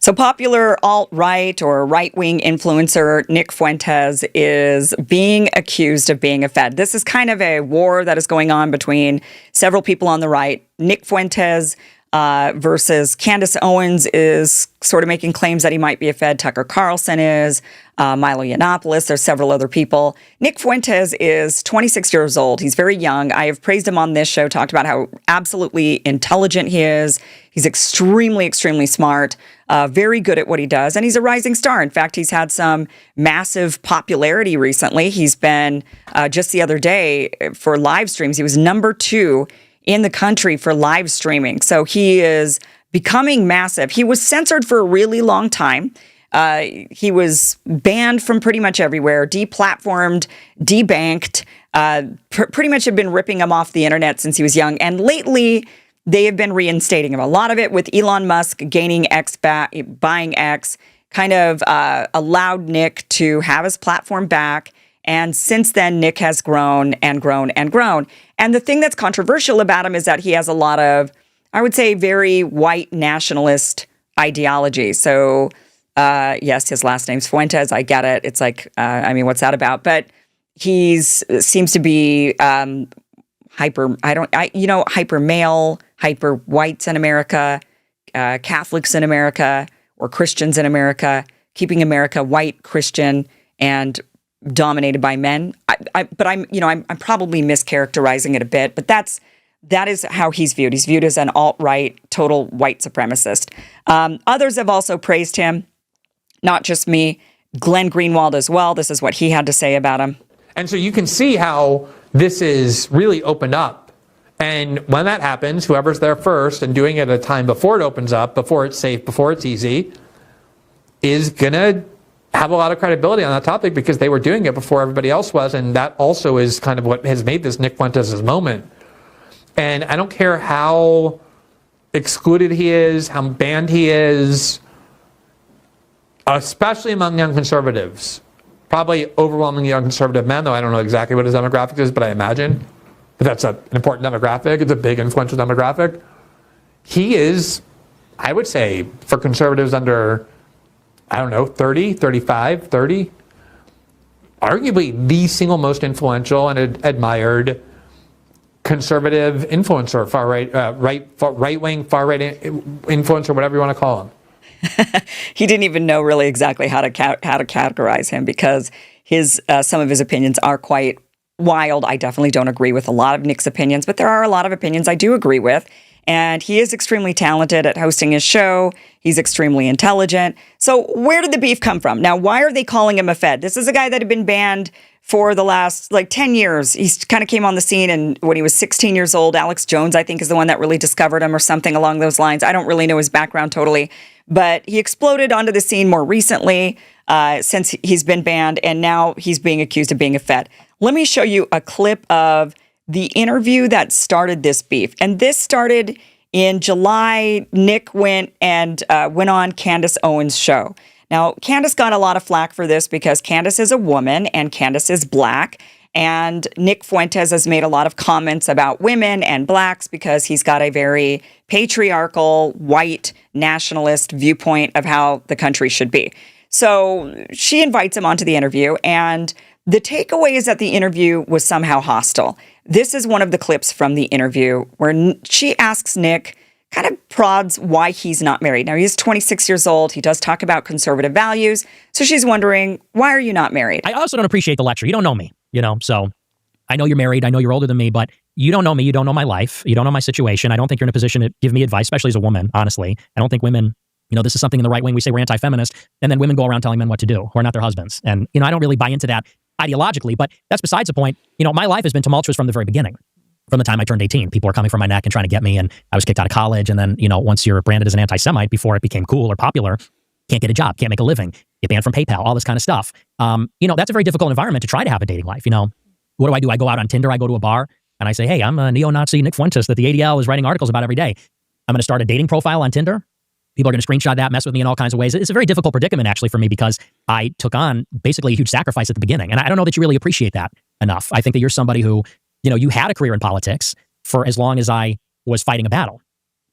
So popular alt-right or right-wing influencer Nick Fuentes is being accused of being a Fed. This is kind of a war that is going on between several people on the right. Nick Fuentes versus Candace Owens is sort of making claims that he might be a Fed. Tucker Carlson is, Milo Yiannopoulos, there's several other people. Nick Fuentes is 26 years old. He's very young. I have praised him on this show, talked about how absolutely intelligent he is. He's extremely, extremely smart, very good at what he does, and he's a rising star. In fact, he's had some massive popularity recently. He's been, just the other day, for live streams, he was #2 in the country for live streaming. So he is becoming massive. He was censored for a really long time. He was banned from pretty much everywhere, deplatformed, debanked, pretty much have been ripping him off the internet since he was young. And lately, they have been reinstating him. A lot of it with Elon Musk gaining X back, buying X, kind of allowed Nick to have his platform back. And since then, Nick has grown and grown and grown. And the thing that's controversial about him is that he has a lot of, I would say, very white nationalist ideology. So, yes, his last name's Fuentes. I get it. It's like, I mean, what's that about? But seems to be hyper male, hyper whites in America, Catholics in America, or Christians in America, keeping America white, Christian, and dominated by men. But I'm probably mischaracterizing it a bit, but that is how he's viewed. He's viewed as an alt-right, total white supremacist. Others have also praised him, not just me. Glenn Greenwald as well. This is what he had to say about him. And so you can see how this is really opened up. And when that happens, whoever's there first and doing it at a time before it opens up, before it's safe, before it's easy, is going to have a lot of credibility on that topic because they were doing it before everybody else was. And that also is kind of what has made this Nick Fuentes' moment. And I don't care how excluded he is, how banned he is, especially among young conservatives. Probably overwhelmingly young conservative men, though I don't know exactly what his demographic is, but I imagine that that's an important demographic. It's a big influential demographic. He is, I would say, for conservatives under, 30, 35, 30, arguably the single most influential and admired conservative influencer, right-wing, far-right influencer, whatever you want to call him. He didn't even know really exactly how to categorize him because some of his opinions are quite wild. I definitely don't agree with a lot of Nick's opinions, but there are a lot of opinions I do agree with. And he is extremely talented at hosting his show. He's extremely intelligent. So where did the beef come from? Now, why are they calling him a Fed? This is a guy that had been banned for the last 10 years. He kind of came on the scene and when he was 16 years old. Alex Jones, I think, is the one that really discovered him or something along those lines. I don't really know his background totally. But he exploded onto the scene more recently since he's been banned, and now he's being accused of being a Fed. Let me show you a clip of the interview that started this beef. And this started in July. Nick went on Candace Owens' show. Now, Candace got a lot of flack for this because Candace is a woman and Candace is black. And Nick Fuentes has made a lot of comments about women and blacks because he's got a very patriarchal, white, nationalist viewpoint of how the country should be. So she invites him onto the interview, and the takeaway is that the interview was somehow hostile. This is one of the clips from the interview where she asks Nick, kind of prods why he's not married. Now, he's 26 years old. He does talk about conservative values. So she's wondering, why are you not married? I also don't appreciate the lecture. You don't know me. So I know you're married. I know you're older than me, but you don't know me. You don't know my life. You don't know my situation. I don't think you're in a position to give me advice, especially as a woman, honestly. I don't think women, this is something in the right wing. We say we're anti-feminist, and then women go around telling men what to do, who are not their husbands. And, I don't really buy into that ideologically, but that's besides the point. My life has been tumultuous from the very beginning. From the time I turned 18, people were coming for my neck and trying to get me, and I was kicked out of college. And then, once you're branded as an anti-Semite, before it became cool or popular, can't get a job, can't make a living, get banned from PayPal, all this kind of stuff. That's a very difficult environment to try to have a dating life. What do? I go out on Tinder, I go to a bar, and I say, hey, I'm a neo-Nazi Nick Fuentes that the ADL is writing articles about every day. I'm going to start a dating profile on Tinder. People are going to screenshot that, mess with me in all kinds of ways. It's a very difficult predicament, actually, for me, because I took on basically a huge sacrifice at the beginning. And I don't know that you really appreciate that enough. I think that you're somebody who, you had a career in politics for as long as I was fighting a battle.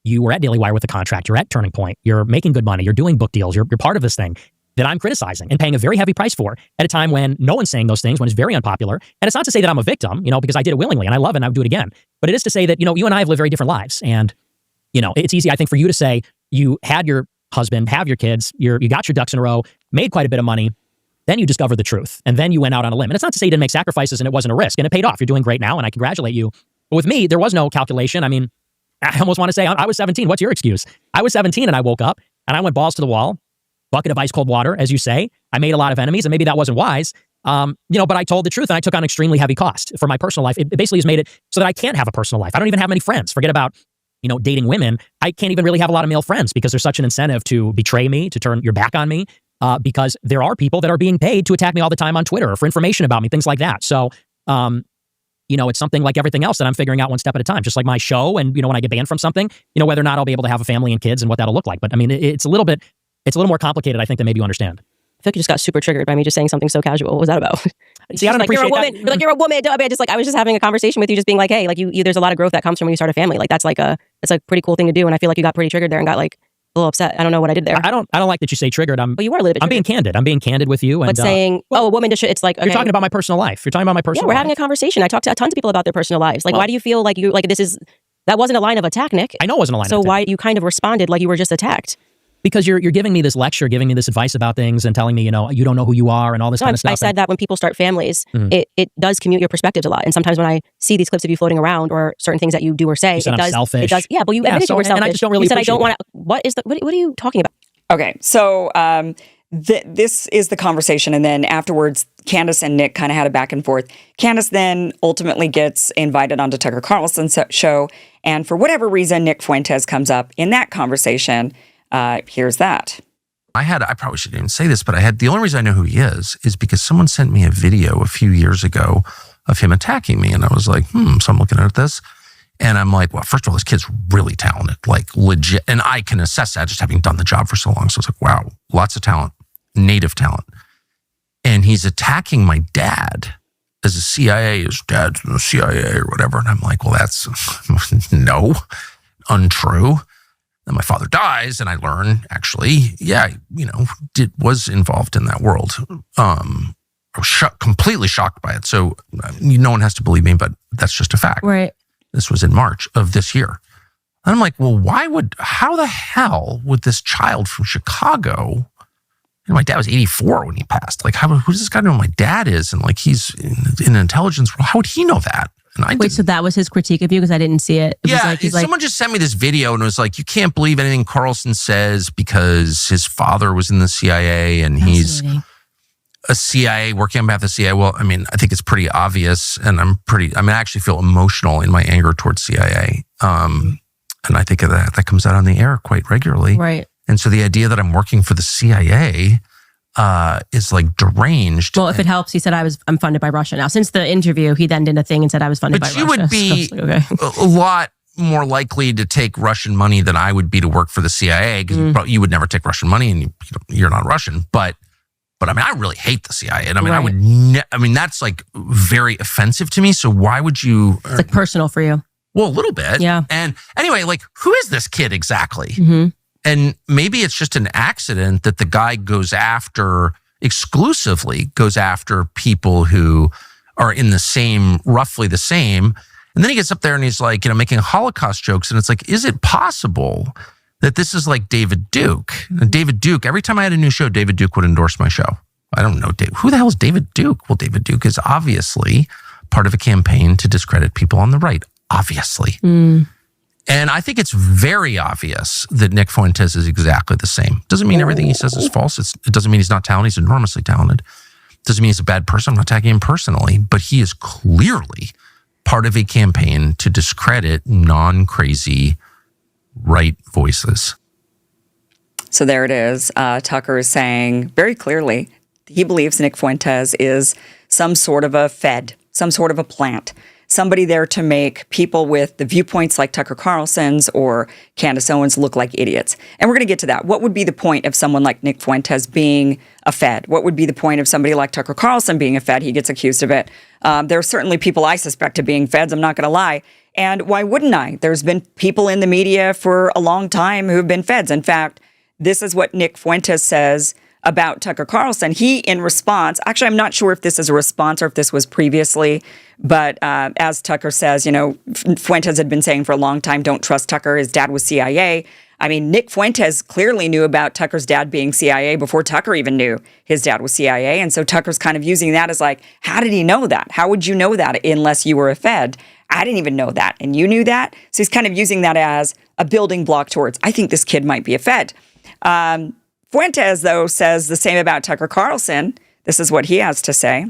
you were at Daily Wire with a contract, you're at Turning Point, you're making good money, you're doing book deals, you're part of this thing that I'm criticizing and paying a very heavy price for at a time when no one's saying those things, when it's very unpopular. And it's not to say that I'm a victim, because I did it willingly and I love it and I would do it again. But it is to say that, you and I have lived very different lives. And, it's easy, I think, for you to say you had your husband, have your kids, you got your ducks in a row, made quite a bit of money, then you discovered the truth. And then you went out on a limb. And it's not to say you didn't make sacrifices and it wasn't a risk. And it paid off. You're doing great now and I congratulate you. But with me, there was no calculation. I mean, I almost want to say I was 17. What's your excuse? I was 17 and I woke up and I went balls to the wall. Bucket of ice cold water, as you say. I made a lot of enemies, and maybe that wasn't wise. But I told the truth, and I took on extremely heavy cost for my personal life. It basically has made it so that I can't have a personal life. I don't even have many friends. Forget about, dating women. I can't even really have a lot of male friends because there's such an incentive to betray me, to turn your back on me, because there are people that are being paid to attack me all the time on Twitter or for information about me, things like that. So, it's something like everything else that I'm figuring out one step at a time, just like my show. And, when I get banned from something, whether or not I'll be able to have a family and kids and what that'll look like. But I mean, it's a little more complicated, I think, than maybe you understand. I feel like you just got super triggered by me just saying something so casual. What was that about? See, I don't appreciate you're a woman. that. You're like, you're a woman. I mean, I was just having a conversation with you, just being like, hey, like you there's a lot of growth that comes from when you start a family. Like it's a pretty cool thing to do. And I feel like you got pretty triggered there and got like a little upset. I don't know what I did there. I don't like that you say triggered. But you were a little bit triggered. I'm being candid. I'm being candid with you. But saying, a woman just it's like, okay. You're talking about my personal life. You're talking about my personal life. Yeah, we're having a conversation. I talked to tons of people about their personal lives. Like, why do you feel like that wasn't a line of attack, Nick? I know it wasn't a line of attack. So why you kind of responded like you were just attacked? Because you're giving me this lecture, giving me this advice about things and telling me, you don't know who you are and all this kind of stuff. I said that when people start families, it does commute your perspectives a lot. And sometimes when I see these clips of you floating around or certain things that you do or say, it does. Selfish. It does. Yeah, well, you admitted you were selfish. And I just don't really appreciate appreciate I don't want to. What are you talking about? Okay, so this is the conversation. And then afterwards, Candace and Nick kind of had a back and forth. Candace then ultimately gets invited onto Tucker Carlson's show. And for whatever reason, Nick Fuentes comes up in that conversation. Here's that. I probably shouldn't even say this, but the only reason I know who he is because someone sent me a video a few years ago of him attacking me. And I was like, so I'm looking at this and I'm like, well, first of all, this kid's really talented, like legit. And I can assess that just having done the job for so long. So I was like, wow, lots of talent, native talent. And he's attacking my dad as a CIA, his dad's in the CIA or whatever. And I'm like, well, that's untrue. Then my father dies, and I learn actually, was involved in that world. I was completely shocked by it. So no one has to believe me, but that's just a fact. Right. This was in March of this year. And I'm like, well, how the hell would this child from Chicago? My dad was 84 when he passed. Like, who does this guy know who my dad is? And like, he's in intelligence. How would he know that? And Wait, so that was his critique of you? Because I didn't see it. Someone just sent me this video and it was like, you can't believe anything Carlson says because his father was in the CIA and he's a CIA working on behalf of the CIA. Well, I mean, I think it's pretty obvious and I actually feel emotional in my anger towards CIA. And I think that comes out on the air quite regularly. Right. And so the idea that I'm working for the CIA is like deranged. Well, if it helps, he said I'm funded by Russia now. Since the interview, he then did a thing and said I was funded by Russia. But you would be a lot more likely to take Russian money than I would be to work for the CIA because you would never take Russian money and you're not Russian. But I mean, I really hate the CIA. And I mean, that's like very offensive to me. So why would you? It's like personal for you. Well, a little bit. Yeah. And anyway, like, who is this kid exactly? Mm-hmm. And maybe it's just an accident that the guy exclusively goes after people who are in roughly the same. And then he gets up there and he's like, making Holocaust jokes. And it's like, is it possible that this is like David Duke? And David Duke, every time I had a new show, David Duke would endorse my show. I don't know, who the hell is David Duke? Well, David Duke is obviously part of a campaign to discredit people on the right, obviously. And I think it's very obvious that Nick Fuentes is exactly the same. Doesn't mean everything he says is false. It doesn't mean he's not talented. He's enormously talented. Doesn't mean he's a bad person. I'm not attacking him personally, but he is clearly part of a campaign to discredit non-crazy right voices. So there it is. Tucker is saying very clearly he believes Nick Fuentes is some sort of a Fed, some sort of a plant. Somebody there to make people with the viewpoints like Tucker Carlson's or Candace Owens look like idiots. And we're going to get to that. What would be the point of someone like Nick Fuentes being a Fed? What would be the point of somebody like Tucker Carlson being a Fed? He gets accused of it. There are certainly people I suspect of being Feds. I'm not going to lie. And why wouldn't I? There's been people in the media for a long time who have been feds. In fact, this is what Nick Fuentes says about Tucker Carlson. He, in response, actually, I'm not sure if this is a response or if this was previously, but as Tucker says, Fuentes had been saying for a long time, don't trust Tucker. His dad was CIA. I mean, Nick Fuentes clearly knew about Tucker's dad being CIA before Tucker even knew his dad was CIA. And so Tucker's kind of using that as like, how did he know that? How would you know that unless you were a Fed? I didn't even know that. And you knew that? So he's kind of using that as a building block towards, I think this kid might be a Fed. Fuentes, though, says the same about Tucker Carlson. This is what he has to say.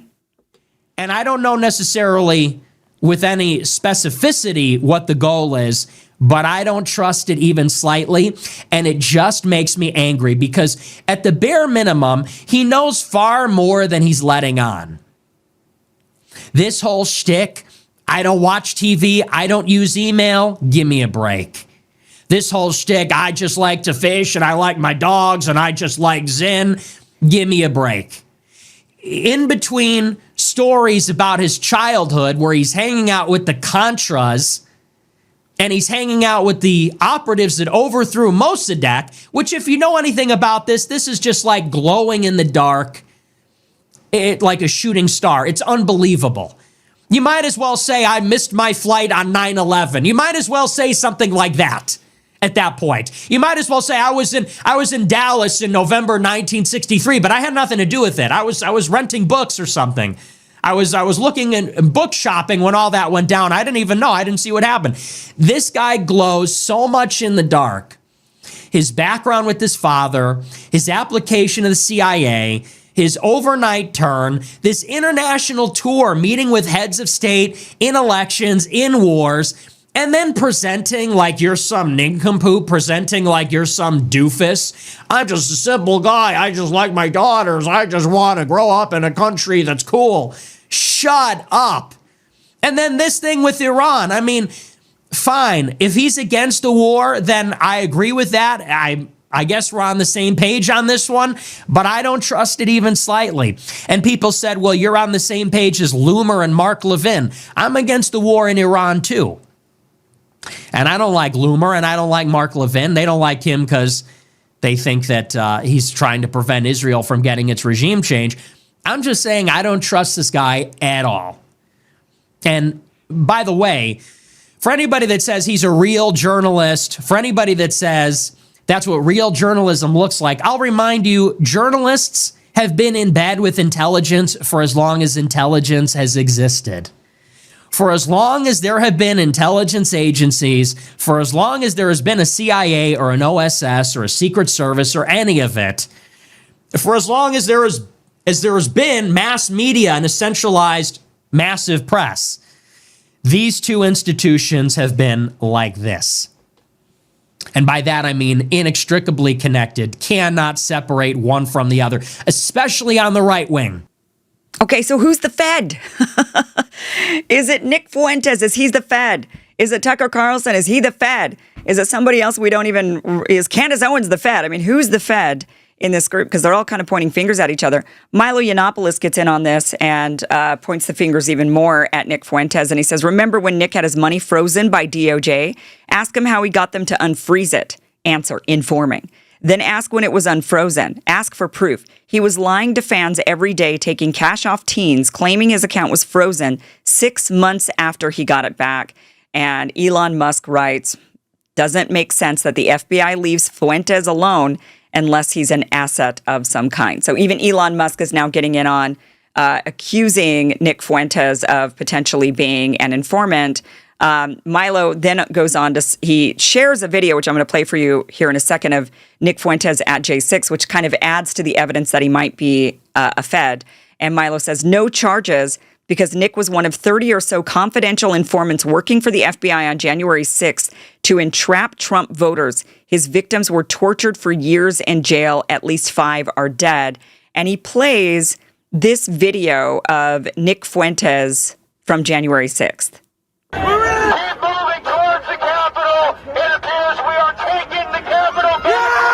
And I don't know necessarily with any specificity what the goal is, but I don't trust it even slightly. And it just makes me angry because at the bare minimum, he knows far more than he's letting on. This whole shtick, I don't watch TV, I don't use email, give me a break. This whole shtick, I just like to fish and I like my dogs and I just like Zen, give me a break. In between stories about his childhood where he's hanging out with the Contras and he's hanging out with the operatives that overthrew Mossadegh, which if you know anything about this is just like glowing in the dark, like a shooting star. It's unbelievable. You might as well say, I missed my flight on 9/11. You might as well say something like that at that point. You might as well say, I was in Dallas in November 1963, but I had nothing to do with it. I was renting books or something. I was looking in book shopping when all that went down. I didn't even know. I didn't see what happened. This guy glows so much in the dark. His background with his father, his application to the CIA, his overnight turn, this international tour, meeting with heads of state in elections, in wars, and then presenting like you're some nincompoop, presenting like you're some doofus. I'm just a simple guy. I just like my daughters. I just want to grow up in a country that's cool. Shut up. And then this thing with Iran. I mean, fine. If he's against the war, then I agree with that. I guess we're on the same page on this one, but I don't trust it even slightly. And people said, well, you're on the same page as Loomer and Mark Levin. I'm against the war in Iran too. And I don't like Loomer and I don't like Mark Levin. They don't like him because they think that he's trying to prevent Israel from getting its regime change. I'm just saying I don't trust this guy at all. And by the way, for anybody that says he's a real journalist, for anybody that says that's what real journalism looks like, I'll remind you, journalists have been in bed with intelligence for as long as intelligence has existed. For as long as there have been intelligence agencies, for as long as there has been a CIA or an OSS or a Secret Service or any of it, for as long as there has been mass media and a centralized massive press, these two institutions have been like this. And by that, I mean inextricably connected, cannot separate one from the other, especially on the right wing. Okay, so who's the Fed? Is it Nick Fuentes? Is he the Fed? Is it Tucker Carlson? Is he the Fed? Is it somebody else we don't even... Is Candace Owens the Fed? I mean, who's the Fed in this group? Because they're all kind of pointing fingers at each other. Milo Yiannopoulos gets in on this and points the fingers even more at Nick Fuentes. And he says, remember when Nick had his money frozen by DOJ? Ask him how he got them to unfreeze it. Answer, informing. Then ask when it was unfrozen. Ask for proof. He was lying to fans every day, taking cash off teens, claiming his account was frozen 6 months after he got it back. And Elon Musk writes, doesn't make sense that the FBI leaves Fuentes alone unless he's an asset of some kind. So even Elon Musk is now getting in on accusing Nick Fuentes of potentially being an informant. Milo then goes on to, he shares a video, which I'm going to play for you here in a second, of Nick Fuentes at J6, which kind of adds to the evidence that he might be a Fed. And Milo says, no charges because Nick was one of 30 or so confidential informants working for the FBI on January 6th to entrap Trump voters. His victims were tortured for years in jail. At least 5 are dead. And he plays this video of Nick Fuentes from January 6th. Keep moving towards the Capitol. It appears we are taking the Capitol back.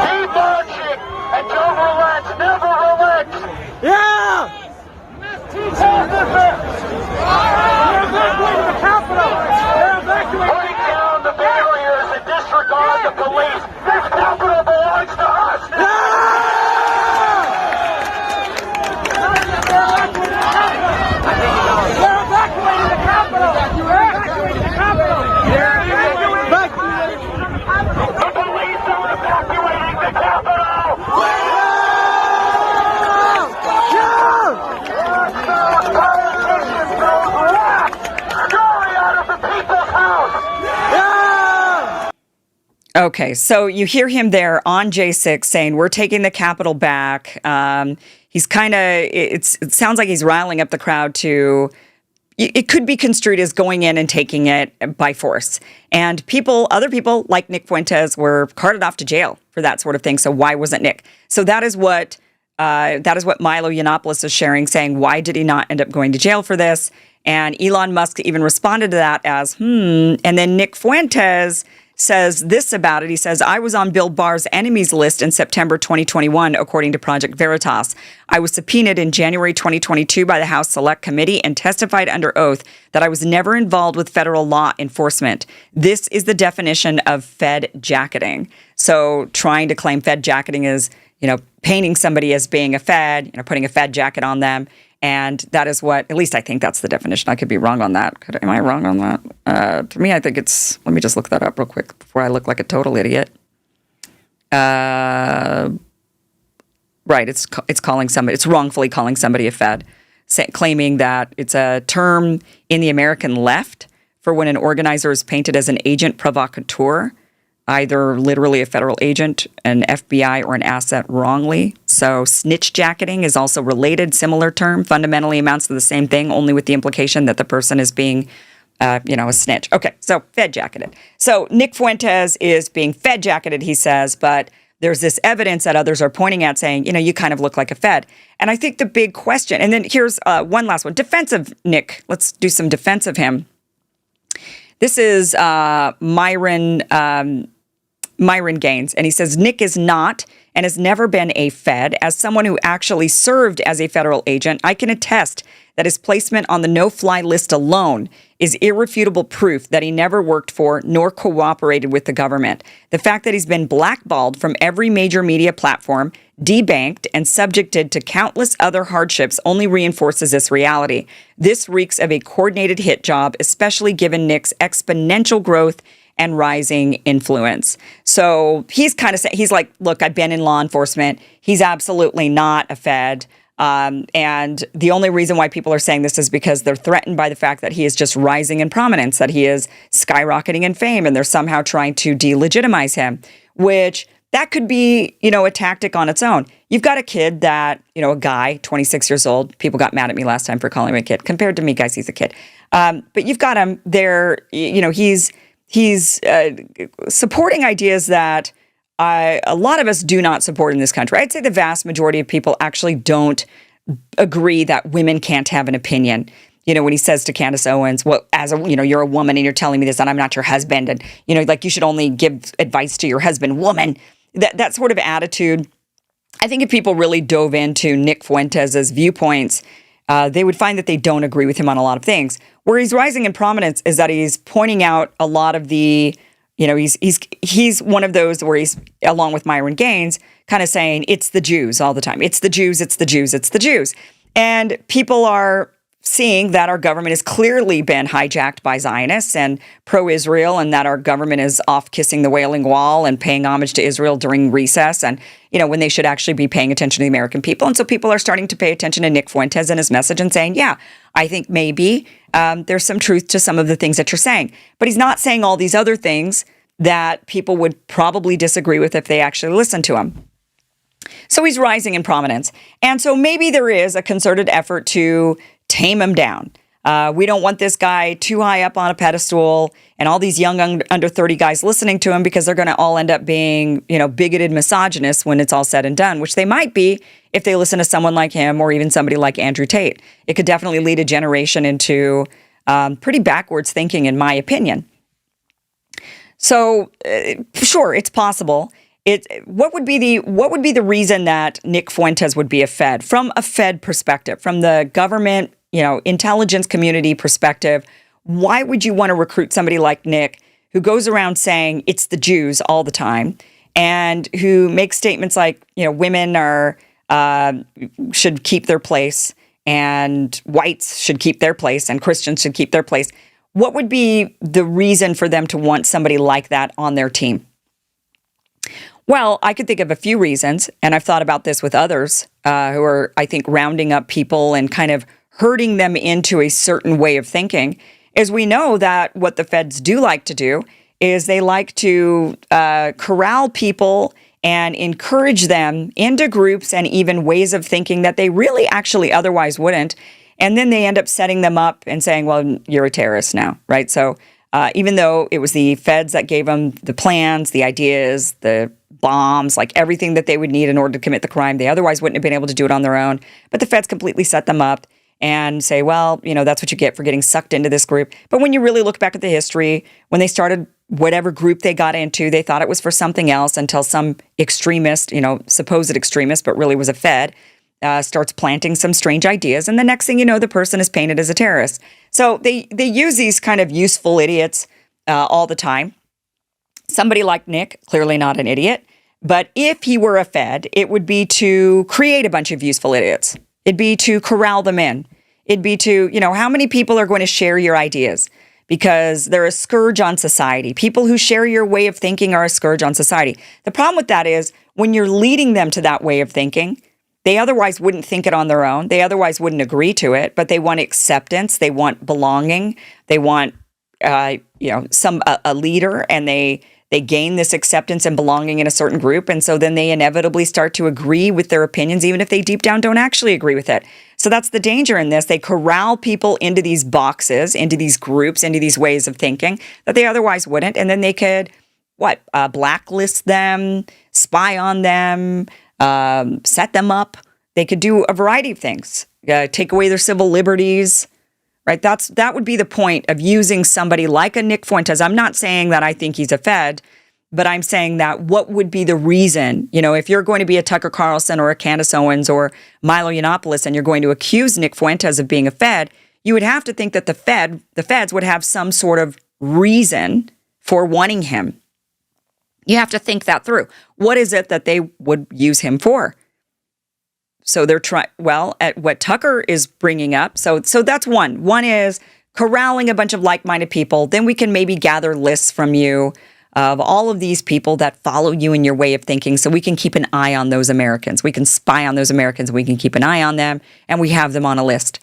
Keep marching and don't relax. Never Okay, so you hear him there on J6 saying, we're taking the Capitol back. He's kind of, it sounds like he's riling up the crowd to, it could be construed as going in and taking it by force. And other people like Nick Fuentes were carted off to jail for that sort of thing. So why wasn't Nick? So that is what Milo Yiannopoulos is sharing, saying, why did he not end up going to jail for this? And Elon Musk even responded to that as, And then Nick Fuentes says this about it. He says, I was on Bill Barr's enemies list in September 2021, according to Project Veritas. I was subpoenaed in January 2022 by the House Select Committee and testified under oath that I was never involved with federal law enforcement. This is the definition of Fed jacketing. So trying to claim Fed jacketing is, painting somebody as being a Fed, putting a Fed jacket on them. And that is what, at least I think that's the definition. I could be wrong on that. Am I wrong on that? To me, I think let me just look that up real quick before I look like a total idiot. Right, it's wrongfully calling somebody a Fed, claiming that it's a term in the American left for when an organizer is painted as an agent provocateur, either literally a federal agent, an FBI, or an asset wrongly. So snitch jacketing is also related, similar term, fundamentally amounts to the same thing, only with the implication that the person is being, a snitch. Okay, so Fed jacketed. So Nick Fuentes is being Fed jacketed, he says, but there's this evidence that others are pointing at saying, you kind of look like a Fed. And I think the big question, and then here's one last one, defensive Nick. Let's do some defense of him. This is Myron Gaines, and he says, Nick is not and has never been a Fed. As someone who actually served as a federal agent, I can attest that his placement on the no-fly list alone is irrefutable proof that he never worked for nor cooperated with the government. The fact that he's been blackballed from every major media platform, debanked, and subjected to countless other hardships only reinforces this reality. This reeks of a coordinated hit job, especially given Nick's exponential growth and rising influence. So he's kind of saying, he's like, look, I've been in law enforcement. He's absolutely not a Fed. And the only reason why people are saying this is because they're threatened by the fact that he is just rising in prominence, that he is skyrocketing in fame, and they're somehow trying to delegitimize him, which that could be, a tactic on its own. You've got a kid that, a guy, 26 years old. People got mad at me last time for calling him a kid. Compared to me, guys, he's a kid. But you've got him there, he's supporting ideas that a lot of us do not support in this country. I'd say the vast majority of people actually don't agree that women can't have an opinion. When he says to Candace Owens, well, you're a woman and you're telling me this and I'm not your husband. And, you should only give advice to your husband, woman. That sort of attitude. I think if people really dove into Nick Fuentes' viewpoints, they would find that they don't agree with him on a lot of things. Where he's rising in prominence is that he's pointing out a lot of the, he's one of those where he's, along with Myron Gaines, kind of saying it's the Jews all the time. It's the Jews, it's the Jews, it's the Jews. And people are seeing that our government has clearly been hijacked by Zionists and pro-Israel, and that our government is off kissing the Wailing Wall and paying homage to Israel during recess, and when they should actually be paying attention to the American people. And so people are starting to pay attention to Nick Fuentes and his message and saying, yeah, I think maybe there's some truth to some of the things that you're saying. But he's not saying all these other things that people would probably disagree with if they actually listen to him. So he's rising in prominence. And so maybe there is a concerted effort to tame him down. We don't want this guy too high up on a pedestal and all these young under 30 guys listening to him, because they're going to all end up being, bigoted misogynists when it's all said and done, which they might be if they listen to someone like him or even somebody like Andrew Tate. It could definitely lead a generation into pretty backwards thinking, in my opinion. So sure, it's possible. What would be the reason that Nick Fuentes would be a Fed from a Fed perspective, from the government, intelligence community perspective? Why would you want to recruit somebody like Nick, who goes around saying it's the Jews all the time, and who makes statements like, women should keep their place, and whites should keep their place, and Christians should keep their place? What would be the reason for them to want somebody like that on their team? Well, I could think of a few reasons, and I've thought about this with others who are, I think, rounding up people and kind of herding them into a certain way of thinking, is we know that what the feds do like to do is they like to corral people and encourage them into groups and even ways of thinking that they really actually otherwise wouldn't. And then they end up setting them up and saying, well, you're a terrorist now, right? So even though it was the feds that gave them the plans, the ideas, the bombs, like everything that they would need in order to commit the crime, they otherwise wouldn't have been able to do it on their own. But the feds completely set them up and say, well, that's what you get for getting sucked into this group. But when you really look back at the history, when they started whatever group they got into, they thought it was for something else until some extremist, supposed extremist, but really was a Fed, starts planting some strange ideas. And the next thing you know, the person is painted as a terrorist. So they use these kind of useful idiots all the time. Somebody like Nick, clearly not an idiot. But if he were a Fed, it would be to create a bunch of useful idiots. It'd be to corral them in. It'd be to, how many people are going to share your ideas? Because they're a scourge on society. People who share your way of thinking are a scourge on society. The problem with that is when you're leading them to that way of thinking, they otherwise wouldn't think it on their own. They otherwise wouldn't agree to it, but they want acceptance. They want belonging. They want, a leader, and they gain this acceptance and belonging in a certain group. And so then they inevitably start to agree with their opinions, even if they deep down don't actually agree with it. So that's the danger in this. They corral people into these boxes, into these groups, into these ways of thinking that they otherwise wouldn't. And then they could, blacklist them, spy on them, set them up. They could do a variety of things, take away their civil liberties, right? That would be the point of using somebody like a Nick Fuentes. I'm not saying that I think he's a Fed, but I'm saying that what would be the reason, if you're going to be a Tucker Carlson or a Candace Owens or Milo Yiannopoulos and you're going to accuse Nick Fuentes of being a Fed, you would have to think that the feds would have some sort of reason for wanting him. You have to think that through. What is it that they would use him for? So they're at what Tucker is bringing up. So that's one. One is corralling a bunch of like-minded people. Then we can maybe gather lists from you of all of these people that follow you in your way of thinking, so we can keep an eye on those Americans. We can spy on those Americans. We can keep an eye on them, and we have them on a list.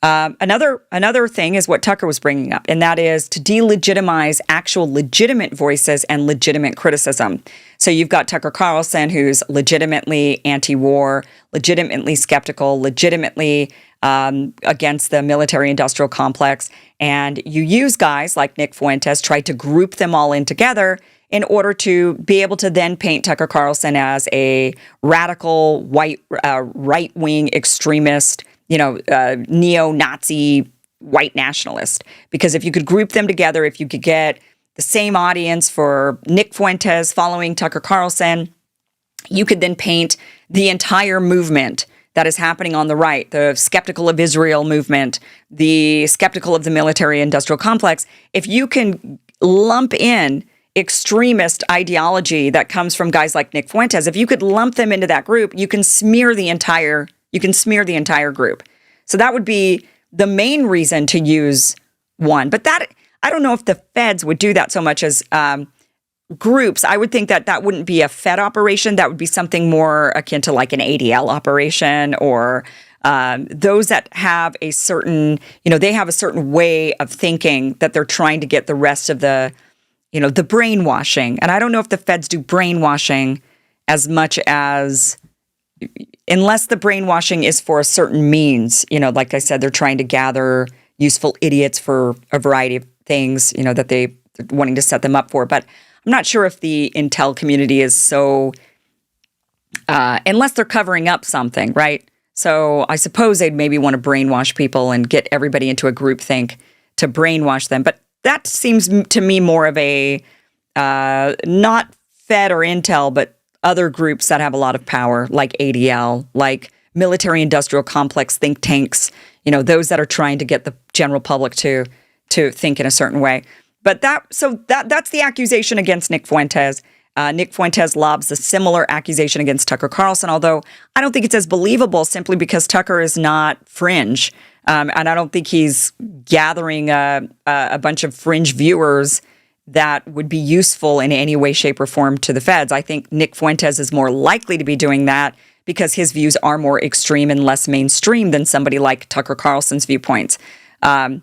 Another thing is what Tucker was bringing up, and that is to delegitimize actual legitimate voices and legitimate criticism. So you've got Tucker Carlson, who's legitimately anti-war, legitimately skeptical, legitimately against the military-industrial complex. And you use guys like Nick Fuentes, try to group them all in together in order to be able to then paint Tucker Carlson as a radical, white, right-wing extremist, neo-Nazi white nationalist. Because if you could group them together, if you could get the same audience for Nick Fuentes following Tucker Carlson, you could then paint the entire movement that is happening on the right, the skeptical of Israel movement, the skeptical of the military-industrial complex. If you can lump in extremist ideology that comes from guys like Nick Fuentes, if you could lump them into that group, you can smear the entire group. So that would be the main reason to use one. But that, I don't know if the feds would do that so much as groups. I would think that wouldn't be a Fed operation. That would be something more akin to like an ADL operation, or those that have a certain, they have a certain way of thinking that they're trying to get the rest of the, the brainwashing. And I don't know if the feds do brainwashing as much as, unless the brainwashing is for a certain means, like I said, they're trying to gather useful idiots for a variety of things, that they're wanting to set them up for. But I'm not sure if the intel community is so, unless they're covering up something, right? So I suppose they'd maybe want to brainwash people and get everybody into a groupthink to brainwash them. But that seems to me more of a, not Fed or intel, but other groups that have a lot of power, like ADL, like military-industrial complex think tanks, those that are trying to get the general public to think in a certain way. But that's the accusation against Nick Fuentes. Nick Fuentes lobs a similar accusation against Tucker Carlson, although I don't think it's as believable simply because Tucker is not fringe. And I don't think he's gathering a bunch of fringe viewers that would be useful in any way, shape, or form to the feds. I think Nick Fuentes is more likely to be doing that because his views are more extreme and less mainstream than somebody like Tucker Carlson's viewpoints. So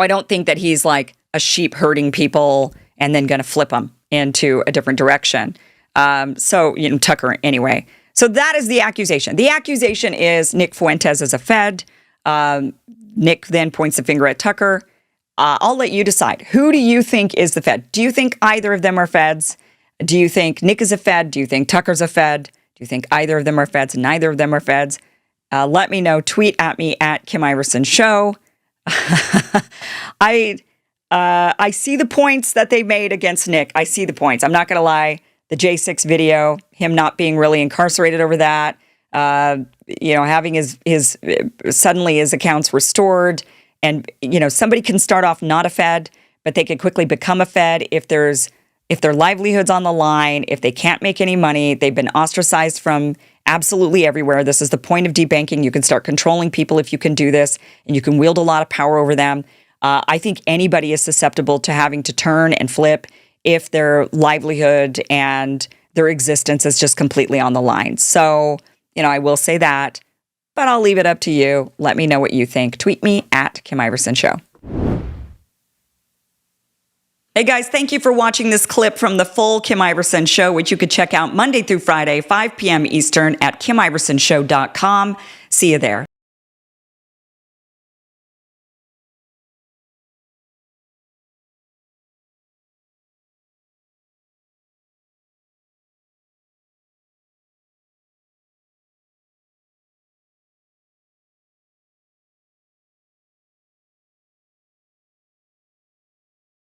I don't think that he's like a sheep herding people and then going to flip them into a different direction. So, Tucker, anyway. So that is the accusation. The accusation is Nick Fuentes is a Fed. Nick then points the finger at Tucker. I'll let you decide. Who do you think is the Fed? Do you think either of them are Feds? Do you think Nick is a Fed? Do you think Tucker's a Fed? Do you think either of them are Feds? Neither of them are Feds? Let me know. Tweet at me at Kim Iverson Show. I see the points that they made against Nick. I see the points. I'm not going to lie. The J6 video, him not being really incarcerated over that, having his suddenly his accounts restored, and somebody can start off not a Fed, but they can quickly become a Fed if their livelihood's on the line, if they can't make any money, they've been ostracized from absolutely everywhere. This is the point of debanking. You can start controlling people if you can do this, and you can wield a lot of power over them. I think anybody is susceptible to having to turn and flip if their livelihood and their existence is just completely on the line. So, I will say that, but I'll leave it up to you. Let me know what you think. Tweet me at Kim Iverson Show. Hey guys, thank you for watching this clip from the full Kim Iverson Show, which you could check out Monday through Friday, 5 p.m. Eastern at KimIversonShow.com. See you there.